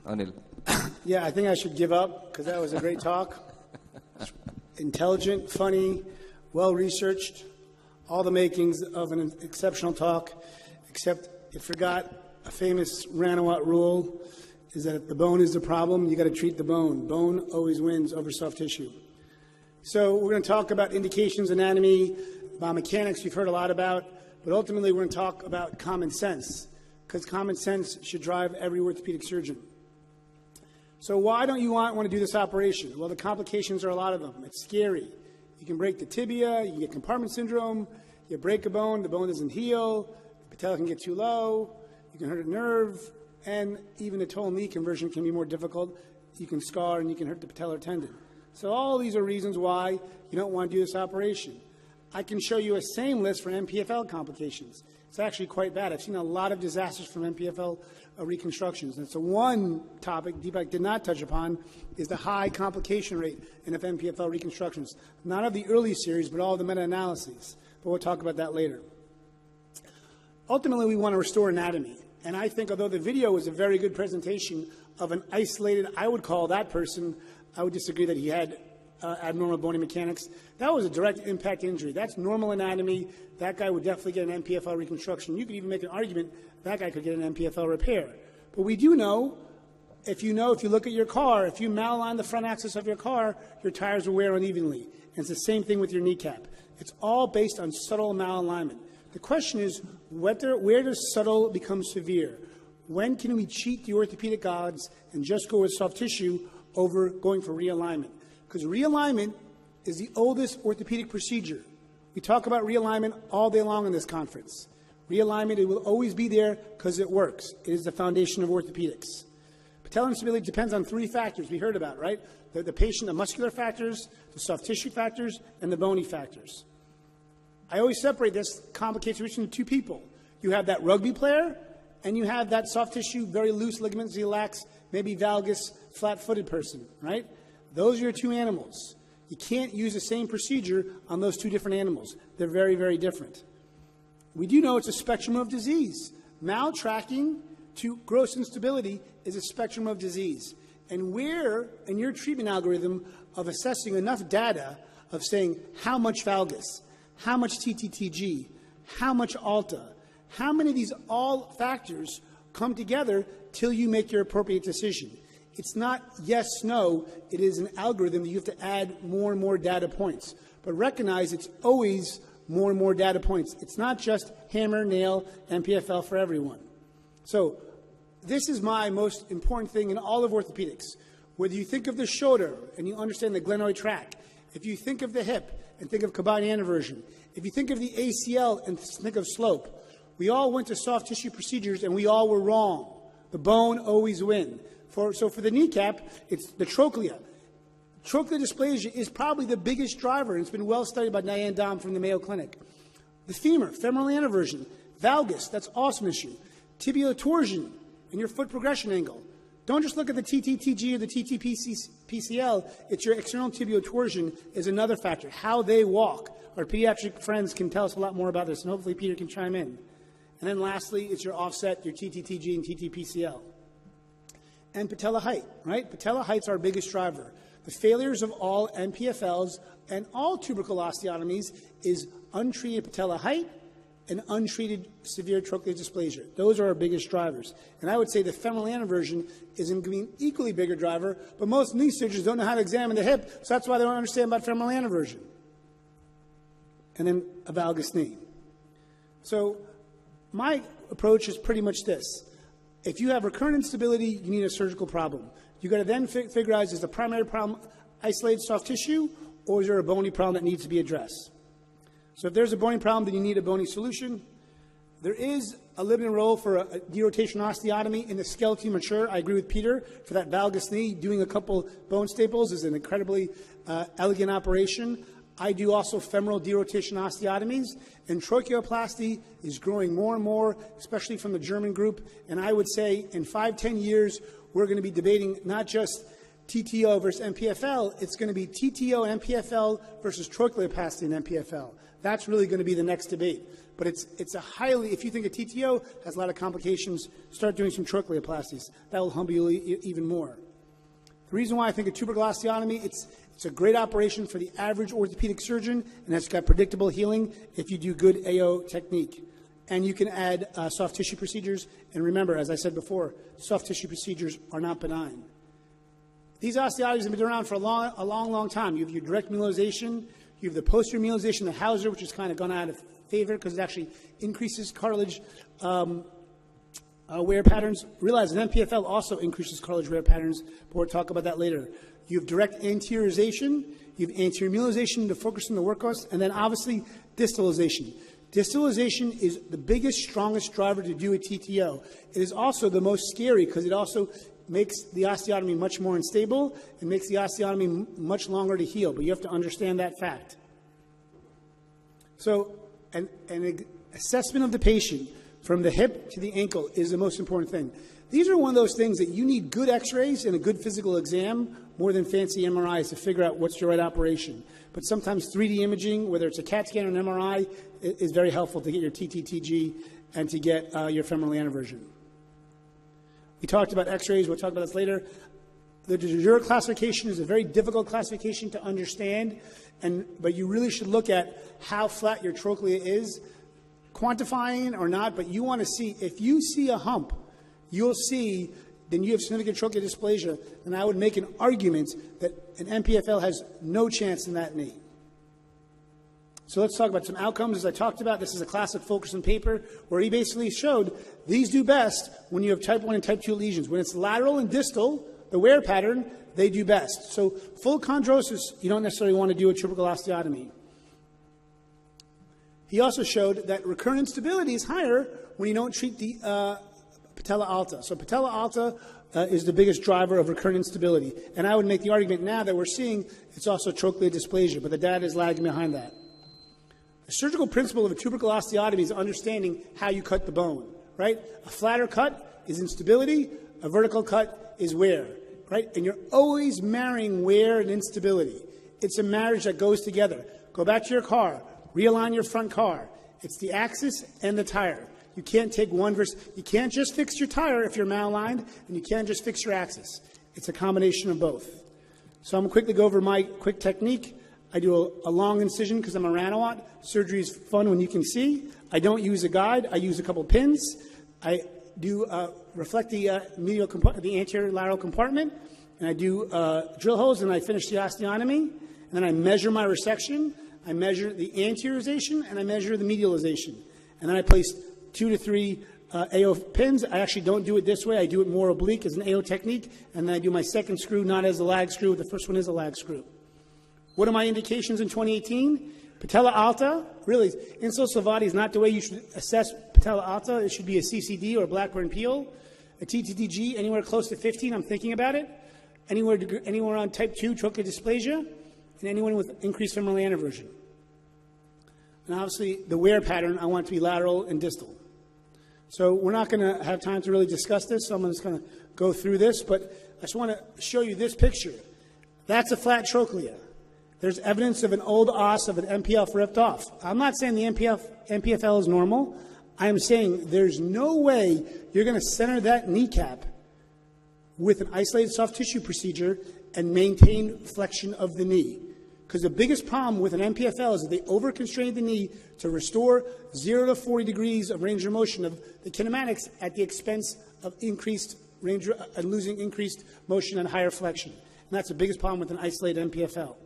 Anil. Yeah, I think I should give up because that was a great talk. Intelligent, funny, well-researched, all the makings of an exceptional talk, except it forgot a famous Ranawat rule, is that if the bone is the problem, you got to treat the bone. Bone always wins over soft tissue. So we're going to talk about indications, anatomy, biomechanics you've heard a lot about, but ultimately we're going to talk about common sense, because common sense should drive every orthopedic surgeon. So why don't you want to do this operation? Well, the complications are a lot of them. It's scary. You can break the tibia, you can get compartment syndrome, you break a bone, the bone doesn't heal, the patella can get too low, you can hurt a nerve, and even a total knee conversion can be more difficult. You can scar and you can hurt the patellar tendon. So all these are reasons why you don't want to do this operation. I can show you a same list for MPFL complications. It's actually quite bad. I've seen a lot of disasters from MPFL reconstructions. And so one topic Deepak did not touch upon is the high complication rate in MPFL reconstructions. Not of the early series, but all of the meta-analyses. But we'll talk about that later. Ultimately, we want to restore anatomy. And I think although the video was a very good presentation of an isolated, I would call that person, I would disagree that he had abnormal bony mechanics. That was a direct impact injury. That's normal anatomy. That guy would definitely get an MPFL reconstruction. You could even make an argument that guy could get an MPFL repair. But we do know, if you look at your car, if you malalign the front axis of your car, your tires will wear unevenly. And it's the same thing with your kneecap. It's all based on subtle malalignment. The question is, where does subtle become severe? When can we cheat the orthopedic gods and just go with soft tissue over going for realignment? Because realignment is the oldest orthopedic procedure. We talk about realignment all day long in this conference. Realignment, it will always be there because it works. It is the foundation of orthopedics. Patellar instability depends on three factors we heard about, right? The patient, the muscular factors, the soft tissue factors, and the bony factors. I always separate this complication into two people. You have that rugby player, and you have that soft tissue, very loose ligaments, lax, maybe valgus, flat-footed person, right? Those are your two animals. You can't use the same procedure on those two different animals. They're very, very different. We do know it's a spectrum of disease. Maltracking to gross instability is a spectrum of disease. And where, in your treatment algorithm of assessing enough data of saying how much valgus, how much TTTG, how much ALTA, how many of these all factors come together till you make your appropriate decision. It's not yes, no. It is an algorithm that you have to add more and more data points. But recognize it's always more and more data points. It's not just hammer, nail, MPFL for everyone. So this is my most important thing in all of orthopedics. Whether you think of the shoulder and you understand the glenoid tract, if you think of the hip and think of combined aneurysm, if you think of the ACL and think of slope, we all went to soft tissue procedures and we all were wrong. The bone always wins. So for the kneecap, it's the trochlea. Trochlear dysplasia is probably the biggest driver, and it's been well studied by Diane Dom from the Mayo Clinic. The femur, femoral aneurysm, valgus, that's awesome issue. Tibial torsion and your foot progression angle. Don't just look at the TTTG or the TTPCL. It's your external tibial torsion is another factor, how they walk. Our pediatric friends can tell us a lot more about this, and hopefully Peter can chime in. And then lastly, it's your offset, your TTTG and TTPCL. And patella height, right? Patella height's our biggest driver. The failures of all MPFLs and all tubercle osteotomies is untreated patella height and untreated severe trochlear dysplasia. Those are our biggest drivers. And I would say the femoral aneurysm is going to be an equally bigger driver, but most knee surgeons don't know how to examine the hip, so that's why they don't understand about femoral aneurysm. And then a valgus knee. So my approach is pretty much this. If you have recurrent instability, you need a surgical problem. You've got to then figure out, is the primary problem isolated soft tissue, or is there a bony problem that needs to be addressed? So if there's a bony problem, then you need a bony solution. There is a limited role for a derotation osteotomy in the skeleton mature. I agree with Peter. For that valgus knee, doing a couple bone staples is an incredibly elegant operation. I do also femoral derotation osteotomies, and tracheoplasty is growing more and more, especially from the German group. And I would say in 5-10 years, we're going to be debating not just TTO versus MPFL, it's going to be TTO and MPFL versus trochleoplasty and MPFL. That's really going to be the next debate. But it's a highly, if you think a TTO has a lot of complications, start doing some trochleoplasties. That will humble you even more. The reason why I think a tubercle osteotomy, it's a great operation for the average orthopedic surgeon, and it's got predictable healing if you do good AO technique. And you can add soft tissue procedures. And remember, as I said before, soft tissue procedures are not benign. These osteotomies have been around for a long time. You have your direct mutilization, you have the posterior mutilization, the Hauser, which has kind of gone out of favor because it actually increases cartilage wear patterns. Realize an MPFL also increases cartilage wear patterns, but we'll talk about that later. You have direct anteriorization, you have anterior mutilization to focus on the workhorse, and then obviously distalization. Distalization is the biggest, strongest driver to do a TTO. It is also the most scary because it also makes the osteotomy much more unstable and makes the osteotomy much longer to heal, but you have to understand that fact. So an assessment of the patient from the hip to the ankle is the most important thing. These are one of those things that you need good x-rays and a good physical exam more than fancy MRIs to figure out what's the right operation. But sometimes 3D imaging, whether it's a CAT scan or an MRI, is very helpful to get your TTTG and to get your femoral aneurysm. We talked about x-rays. We'll talk about this later. The de jure classification is a very difficult classification to understand, but you really should look at how flat your trochlea is, quantifying or not, but you want to see, if you see a hump, you'll see, then you have significant trochlear dysplasia, then I would make an argument that an MPFL has no chance in that knee. So let's talk about some outcomes. As I talked about, this is a classic Fulkerson paper where he basically showed these do best when you have type 1 and type 2 lesions. When it's lateral and distal, the wear pattern, they do best. So full chondrosis, you don't necessarily want to do a tubercle osteotomy. He also showed that recurrent instability is higher when you don't treat the patella alta. So patella alta is the biggest driver of recurrent instability. And I would make the argument now that we're seeing it's also trochlear dysplasia, but the data is lagging behind that. The surgical principle of a tubercle osteotomy is understanding how you cut the bone, right? A flatter cut is instability, a vertical cut is wear, right? And you're always marrying wear and instability. It's a marriage that goes together. Go back to your car, realign your front car. It's the axis and the tire. You can't take one versus, you can't just fix your tire if you're malaligned, and you can't just fix your axis. It's a combination of both. So I'm going to quickly go over my quick technique. I do a long incision because I'm a Ranawat. Surgery is fun when you can see. I don't use a guide. I use a couple pins. I do reflect the medial the anterior lateral compartment, and I do drill holes, and I finish the osteotomy. And then I measure my resection. I measure the anteriorization, and I measure the medialization. And then I place 2 to 3 AO pins. I actually don't do it this way. I do it more oblique as an AO technique, and then I do my second screw not as a lag screw. The first one is a lag screw. What are my indications in 2018? Patella alta, really, insula salvati is not the way you should assess patella alta. It should be a CCD or a Blackburn peel. A TTTG, anywhere close to 15, I'm thinking about it. Anywhere on type 2 trochlear dysplasia, and anyone with increased femoral aneurysm. And obviously, the wear pattern, I want it to be lateral and distal. So we're not going to have time to really discuss this, so I'm just going to go through this, but I just want to show you this picture. That's a flat trochlea. There's evidence of an old os of an MPF ripped off. I'm not saying the MPFL is normal. I am saying there's no way you're going to center that kneecap with an isolated soft tissue procedure and maintain flexion of the knee. Because the biggest problem with an MPFL is that they over-constrain the knee to restore 0 to 40 degrees of range of motion of the kinematics at the expense of increased range and losing increased motion and higher flexion. And that's the biggest problem with an isolated MPFL.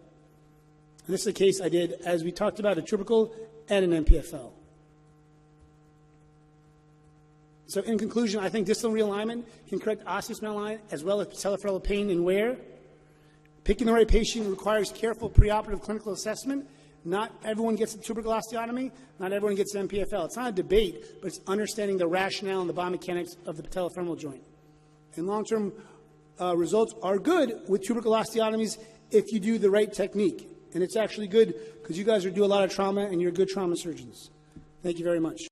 And this is the case I did, as we talked about, a tubercle and an MPFL. So in conclusion, I think distal realignment can correct osseous malalignment as well as patellofemoral pain and wear. Picking the right patient requires careful preoperative clinical assessment. Not everyone gets a tubercle osteotomy. Not everyone gets an MPFL. It's not a debate, but it's understanding the rationale and the biomechanics of the patellofemoral joint. And long-term results are good with tubercle osteotomies if you do the right technique. And it's actually good because you guys do a lot of trauma and you're good trauma surgeons. Thank you very much.